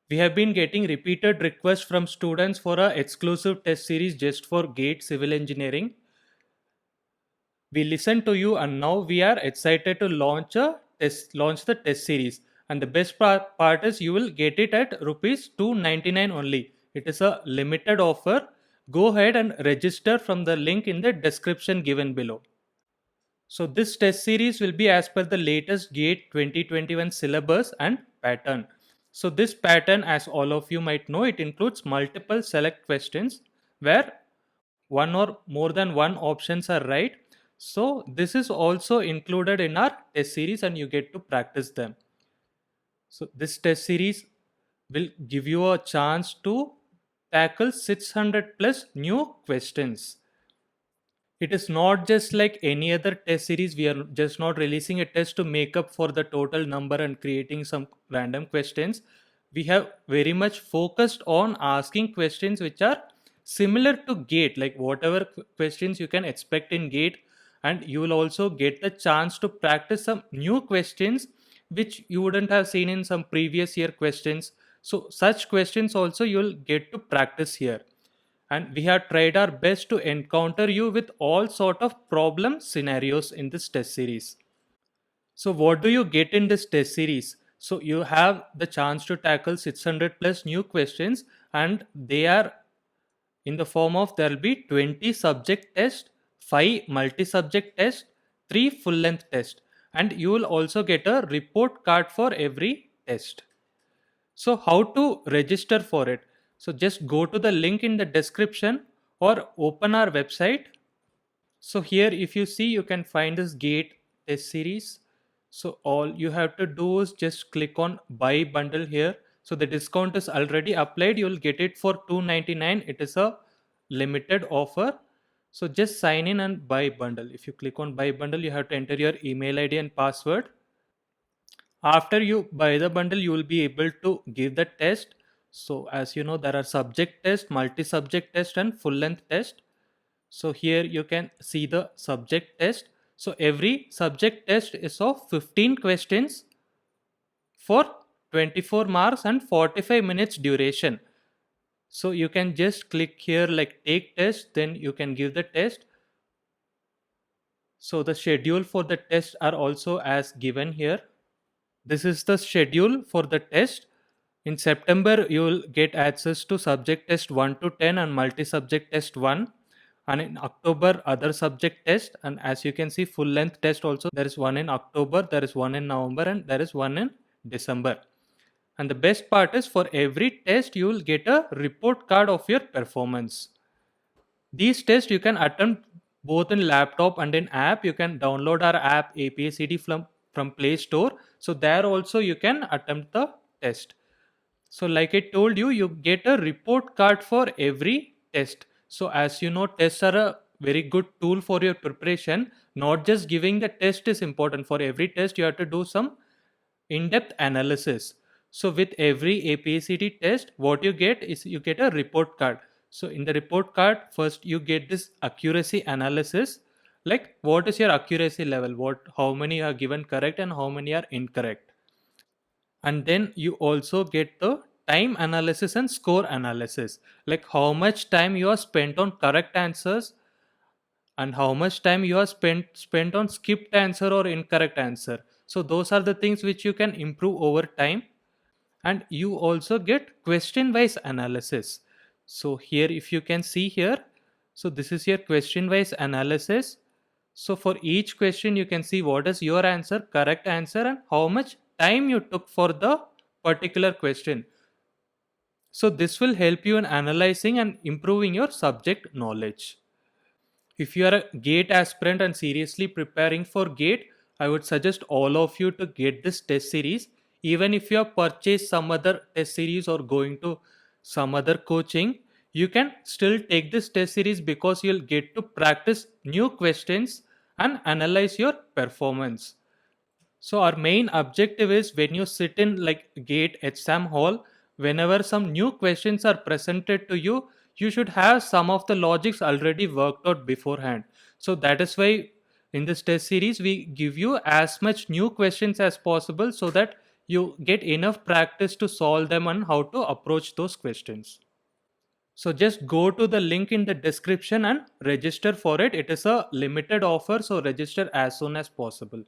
We have been getting repeated requests from students for a exclusive test series just for GATE Civil Engineering. We listened to you and now we are excited to launch the test series. And the best part is you will get it at rupees 299 only. It is a limited offer. Go ahead and register from the link in the description given below. So this test series will be as per the latest GATE 2021 syllabus and pattern. So this pattern, as all of you might know, it includes multiple select questions where one or more than one options are right. So this is also included in our test series and you get to practice them. So this test series will give you a chance to tackle 600 plus new questions. It is not just like any other test series. We are just not releasing a test to make up for the total number and creating some random questions. We have very much focused on asking questions which are similar to GATE, like whatever questions you can expect in GATE, and you will also get the chance to practice some new questions which you wouldn't have seen in some previous year questions. So such questions also you will get to practice here, and we have tried our best to encounter you with all sort of problem scenarios in this test series. So what do you get in this test series? So you have the chance to tackle 600 plus new questions, and they are in the form of there will be 20 subject test, 5 multi subject test, 3 full length test, and you will also get a report card for every test. So how to register for it? So just go to the link in the description or open our website. So here if you see, you can find this GATE test series. So all you have to do is just click on buy bundle here. So the discount is already applied. You will get it for 299. It is a limited offer. So just sign in and buy bundle. If you click on buy bundle, you have to enter your email ID and password. After you buy the bundle, you will be able to give the test. So as you know, there are subject test, multi subject test and full length test. So here you can see the subject test. So every subject test is of 15 questions for 24 marks and 45 minutes duration. So you can just click here like take test, then you can give the test. So the schedule for the test are also as given here. This is the schedule for the test. In September, you will get access to subject test 1 to 10 and multi subject test 1. And in October, other subject test. And as you can see, full length test also. There is one in October, there is one in November, and there is one in December. And the best part is for every test, you will get a report card of your performance. These tests you can attempt both in laptop and in app. You can download our app APA-CD from Play Store. So there also you can attempt the test. So like I told you, you get a report card for every test. So as you know, tests are a very good tool for your preparation. Not just giving the test is important. For every test, you have to do some in-depth analysis. So with every APA-CD test, what you get is you get a report card. So in the report card, first you get this accuracy analysis, like what is your accuracy level, how many are given correct and how many are incorrect. And then you also get the time analysis and score analysis, like how much time you have spent on correct answers and how much time you have spent on skipped answer or incorrect answer. So those are the things which you can improve over time. And you also get question wise analysis. So here if you can see here, so this is your question wise analysis. So for each question you can see what is your answer, correct answer, and how much time you took for the particular question. So this will help you in analyzing and improving your subject knowledge. If you are a GATE aspirant and seriously preparing for GATE, I would suggest all of you to get this test series. Even if you have purchased some other test series or going to some other coaching, you can still take this test series because you'll get to practice new questions and analyze your performance. So our main objective is when you sit in like GATE exam hall, whenever some new questions are presented to you, you should have some of the logics already worked out beforehand. So that is why in this test series we give you as much new questions as possible so that you get enough practice to solve them and how to approach those questions. So just go to the link in the description and register for it. It is a limited offer, so register as soon as possible.